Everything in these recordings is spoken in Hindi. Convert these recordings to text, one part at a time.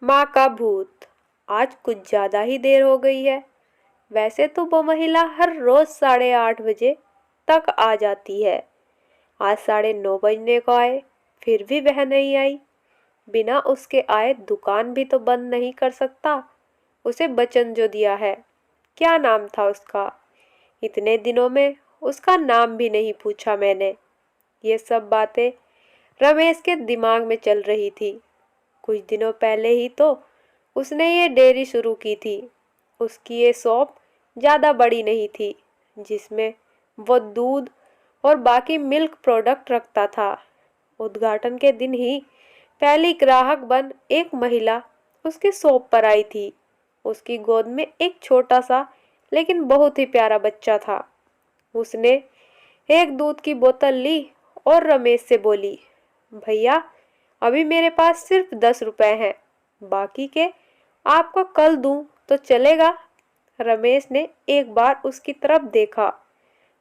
माँ का भूत। आज कुछ ज्यादा ही देर हो गई है। वैसे तो वो महिला हर रोज 8:30 बजे तक आ जाती है। आज 9:30 बजने को आए, फिर भी वह नहीं आई। बिना उसके आए दुकान भी तो बंद नहीं कर सकता। उसे वचन जो दिया है, क्या नाम था उसका? इतने दिनों में उसका नाम भी नहीं पूछा मैंने। ये सब बातें रमेश के दिमाग में चल रही थी। कुछ दिनों पहले ही तो उसने ये डेयरी शुरू की थी। उसकी ये शॉप ज़्यादा बड़ी नहीं थी, जिसमें वो दूध और बाकी मिल्क प्रोडक्ट रखता था। उद्घाटन के दिन ही पहली ग्राहक बन एक महिला उसके शॉप पर आई थी। उसकी गोद में एक छोटा सा लेकिन बहुत ही प्यारा बच्चा था। उसने एक दूध की बोतल ली और रमेश से बोली, भैया, अभी मेरे पास सिर्फ 10 रुपए हैं, बाकी के आपको कल दूं तो चलेगा? रमेश ने एक बार उसकी तरफ देखा।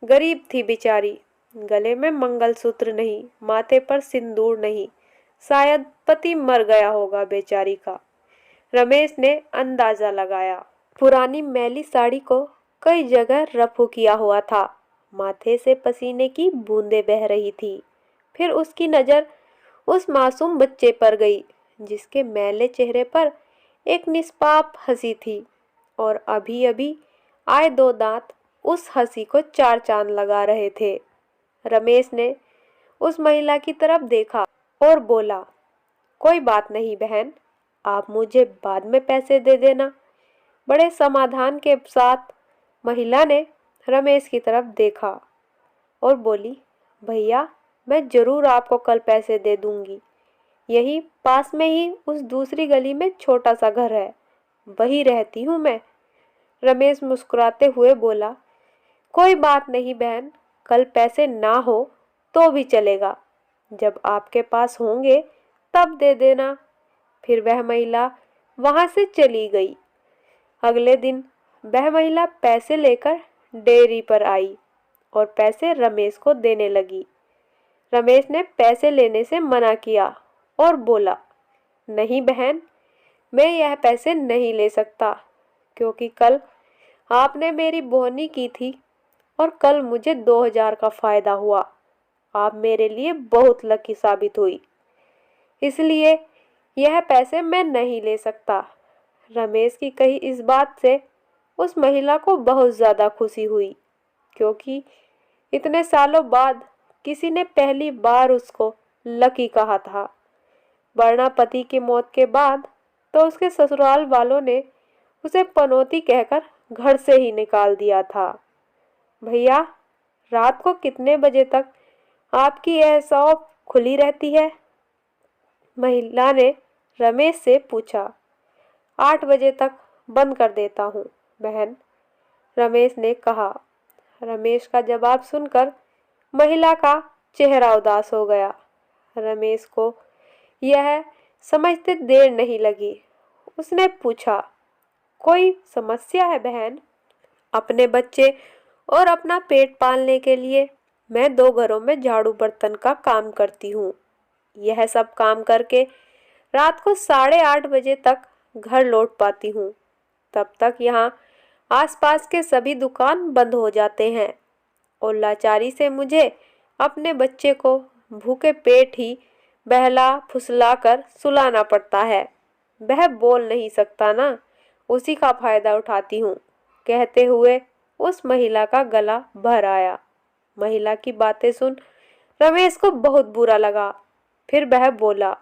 गरीब थी बेचारी। गले में मंगलसूत्र नहीं, माथे पर सिंदूर नहीं। शायद पति मर गया होगा बेचारी का। रमेश ने अंदाजा लगाया। पुरानी मैली साड़ी को कई जगह रफू किया हुआ था। माथे से पसीने की बूंदें बह रही थी। फिर उसकी नजर उस मासूम बच्चे पर गई, जिसके मैले चेहरे पर एक निष्पाप हंसी थी और अभी अभी आए 2 दांत उस हंसी को 4 चांद लगा रहे थे। रमेश ने उस महिला की तरफ देखा और बोला, कोई बात नहीं बहन, आप मुझे बाद में पैसे दे देना। बड़े समाधान के साथ महिला ने रमेश की तरफ देखा और बोली, भैया, मैं जरूर आपको कल पैसे दे दूंगी। यही पास में ही उस दूसरी गली में छोटा सा घर है, वही रहती हूँ मैं। रमेश मुस्कुराते हुए बोला, कोई बात नहीं बहन, कल पैसे ना हो तो भी चलेगा। जब आपके पास होंगे तब दे देना। फिर वह महिला वहां से चली गई। अगले दिन वह महिला पैसे लेकर डेयरी पर आई और पैसे रमेश को देने लगी। रमेश ने पैसे लेने से मना किया और बोला, नहीं बहन, मैं यह पैसे नहीं ले सकता, क्योंकि कल आपने मेरी बोहनी की थी और कल मुझे 2000 का फायदा हुआ। आप मेरे लिए बहुत लकी साबित हुई, इसलिए यह पैसे मैं नहीं ले सकता। रमेश की कही इस बात से उस महिला को बहुत ज्यादा खुशी हुई, क्योंकि इतने सालों बाद किसी ने पहली बार उसको लकी कहा था। वरना पति की मौत के बाद तो उसके ससुराल वालों ने उसे पनौती कहकर घर से ही निकाल दिया था। भैया, रात को कितने बजे तक आपकी यह शॉप खुली रहती है? महिला ने रमेश से पूछा। 8 बजे तक बंद कर देता हूँ बहन, रमेश ने कहा। रमेश का जवाब सुनकर महिला का चेहरा उदास हो गया। रमेश को यह समझते देर नहीं लगी। उसने पूछा, कोई समस्या है बहन? अपने बच्चे और अपना पेट पालने के लिए मैं 2 घरों में झाड़ू बर्तन का काम करती हूँ। यह सब काम करके रात को 8:30 बजे तक घर लौट पाती हूँ। तब तक यहाँ आसपास के सभी दुकान बंद हो जाते हैं और लाचारी से मुझे अपने बच्चे को भूखे पेट ही बहला फुसला कर सुलाना पड़ता है। वह बोल नहीं सकता ना, उसी का फायदा उठाती हूँ। कहते हुए उस महिला का गला भर आया। महिला की बातें सुन रमेश को बहुत बुरा लगा। फिर वह बोला,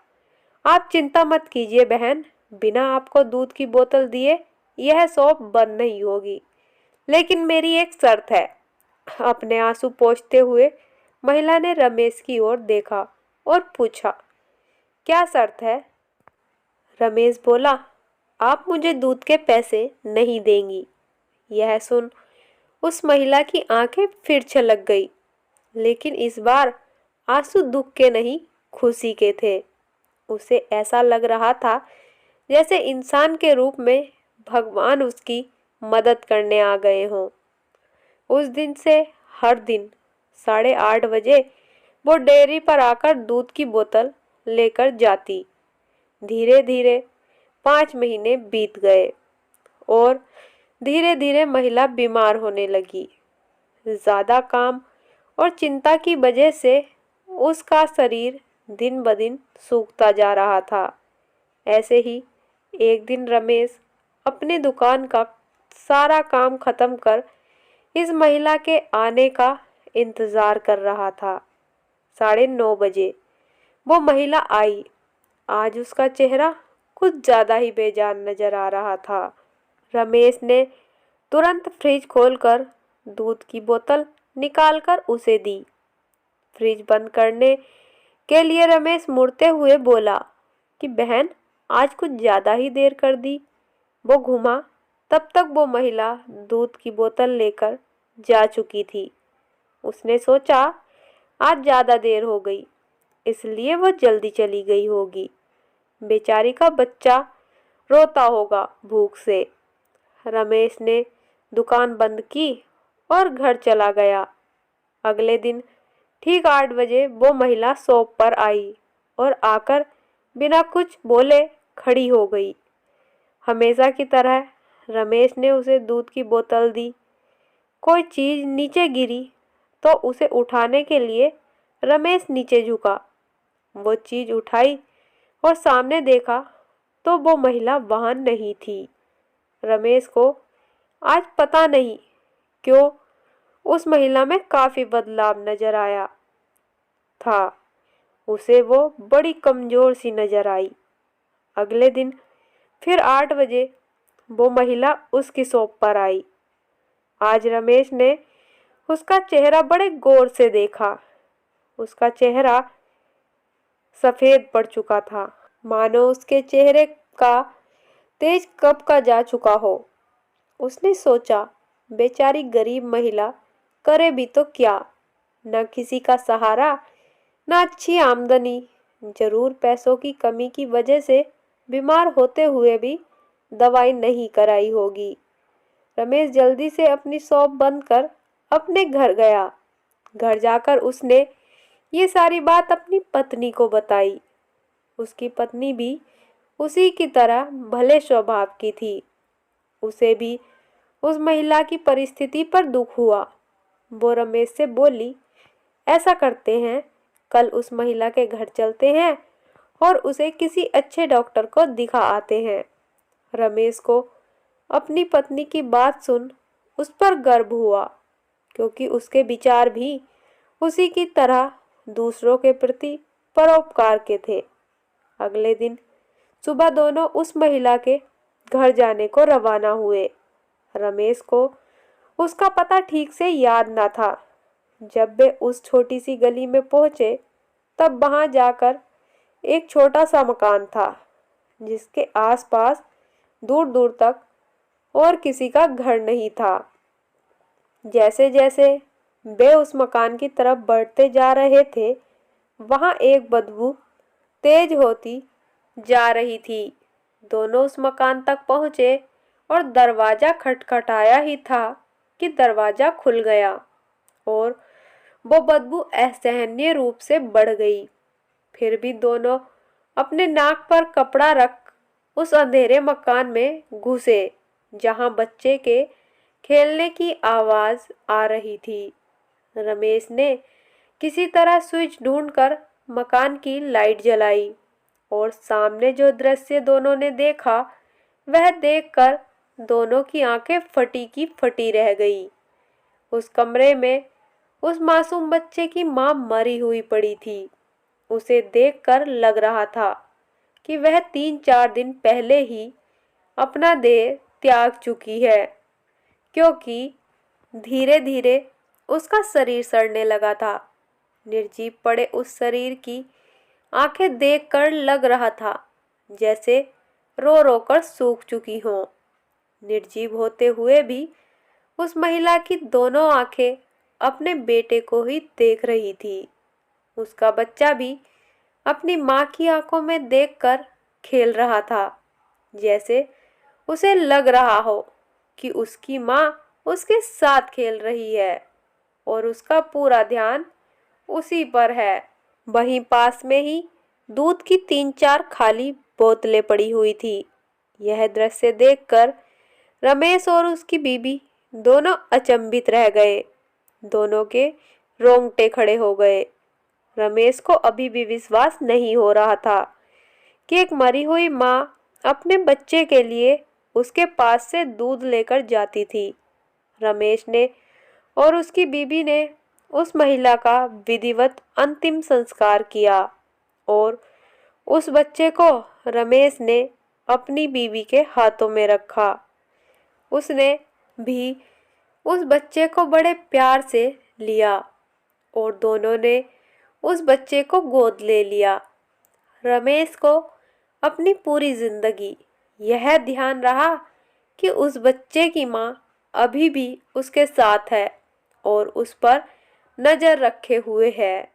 आप चिंता मत कीजिए बहन, बिना आपको दूध की बोतल दिए यह शॉप बंद नहीं होगी। लेकिन मेरी एक शर्त है। अपने आंसू पोंछते हुए महिला ने रमेश की ओर देखा और पूछा, क्या शर्त है? रमेश बोला, आप मुझे दूध के पैसे नहीं देंगी। यह सुन उस महिला की आंखें फिर छलक गई, लेकिन इस बार आंसू दुख के नहीं, खुशी के थे। उसे ऐसा लग रहा था जैसे इंसान के रूप में भगवान उसकी मदद करने आ गए हों। उस दिन से हर दिन 8:30 बजे वो डेयरी पर आकर दूध की बोतल लेकर जाती। धीरे धीरे 5 महीने बीत गए और धीरे धीरे महिला बीमार होने लगी। ज्यादा काम और चिंता की वजह से उसका शरीर दिन ब दिन सूखता जा रहा था। ऐसे ही एक दिन रमेश अपनी दुकान का सारा काम खत्म कर इस महिला के आने का इंतजार कर रहा था। 9:30 बजे वो महिला आई। आज उसका चेहरा कुछ ज्यादा ही बेजान नजर आ रहा था। रमेश ने तुरंत फ्रिज खोलकर दूध की बोतल निकालकर उसे दी। फ्रिज बंद करने के लिए रमेश मुड़ते हुए बोला कि बहन, आज कुछ ज्यादा ही देर कर दी। वो घूमा, तब तक वो महिला दूध की बोतल लेकर जा चुकी थी। उसने सोचा आज ज्यादा देर हो गई, इसलिए वो जल्दी चली गई होगी। बेचारी का बच्चा रोता होगा भूख से। रमेश ने दुकान बंद की और घर चला गया। अगले दिन ठीक 8 बजे वो महिला शॉप पर आई और आकर बिना कुछ बोले खड़ी हो गई। हमेशा की तरह रमेश ने उसे दूध की बोतल दी। कोई चीज नीचे गिरी तो उसे उठाने के लिए रमेश नीचे झुका। वो चीज उठाई और सामने देखा तो वो महिला वहां नहीं थी। रमेश को आज पता नहीं क्यों उस महिला में काफी बदलाव नजर आया था। उसे वो बड़ी कमजोर सी नजर आई। अगले दिन फिर 8 बजे वो महिला उसकी शॉप पर आई। आज रमेश ने उसका चेहरा बड़े गौर से देखा। उसका चेहरा सफेद पड़ चुका था, मानो उसके चेहरे का तेज कब का जा चुका हो। उसने सोचा, बेचारी गरीब महिला करे भी तो क्या, न किसी का सहारा, न अच्छी आमदनी, जरूर पैसों की कमी की वजह से बीमार होते हुए भी दवाई नहीं कराई होगी। रमेश जल्दी से अपनी शॉप बंद कर अपने घर गया। घर जाकर उसने ये सारी बात अपनी पत्नी को बताई। उसकी पत्नी भी उसी की तरह भले स्वभाव की थी। उसे भी उस महिला की परिस्थिति पर दुख हुआ। वो रमेश से बोली, ऐसा करते हैं, कल उस महिला के घर चलते हैं और उसे किसी अच्छे डॉक्टर को दिखा आते हैं। रमेश को अपनी पत्नी की बात सुन उस पर गर्व हुआ, क्योंकि उसके विचार भी उसी की तरह दूसरों के प्रति परोपकार के थे। अगले दिन सुबह दोनों उस महिला के घर जाने को रवाना हुए। रमेश को उसका पता ठीक से याद ना था। जब वे उस छोटी सी गली में पहुंचे तब वहां जाकर एक छोटा सा मकान था, जिसके आसपास दूर दूर तक और किसी का घर नहीं था। जैसे जैसे वे उस मकान की तरफ बढ़ते जा रहे थे, वहां एक बदबू तेज होती जा रही थी। दोनों उस मकान तक पहुंचे और दरवाजा खटखटाया ही था कि दरवाजा खुल गया और वो बदबू असहनीय रूप से बढ़ गई। फिर भी दोनों अपने नाक पर कपड़ा रख उस अंधेरे मकान में घुसे, जहां बच्चे के खेलने की आवाज आ रही थी। रमेश ने किसी तरह स्विच ढूंढकर मकान की लाइट जलाई और सामने जो दृश्य दोनों ने देखा, वह देखकर दोनों की आंखें फटी की फटी रह गई। उस कमरे में उस मासूम बच्चे की मां मरी हुई पड़ी थी। उसे देखकर लग रहा था कि वह 3-4 दिन पहले ही अपना देह त्याग चुकी है, क्योंकि धीरे धीरे उसका शरीर सड़ने लगा था। निर्जीव पड़े उस शरीर की आंखें देखकर लग रहा था जैसे रो रो कर सूख चुकी हों। निर्जीव होते हुए भी उस महिला की दोनों आंखें अपने बेटे को ही देख रही थी। उसका बच्चा भी अपनी माँ की आंखों में देखकर खेल रहा था, जैसे उसे लग रहा हो कि उसकी माँ उसके साथ खेल रही है और उसका पूरा ध्यान उसी पर है। वहीं पास में ही दूध की 3-4 खाली बोतलें पड़ी हुई थी। यह दृश्य देखकर रमेश और उसकी बीबी दोनों अचंभित रह गए। दोनों के रोंगटे खड़े हो गए। रमेश को अभी भी विश्वास नहीं हो रहा था कि एक मरी हुई माँ अपने बच्चे के लिए उसके पास से दूध लेकर जाती थी। रमेश ने और उसकी बीबी ने उस महिला का विधिवत अंतिम संस्कार किया और उस बच्चे को रमेश ने अपनी बीवी के हाथों में रखा। उसने भी उस बच्चे को बड़े प्यार से लिया और दोनों ने उस बच्चे को गोद ले लिया। रमेश को अपनी पूरी जिंदगी यह ध्यान रहा कि उस बच्चे की माँ अभी भी उसके साथ है और उस पर नजर रखे हुए है।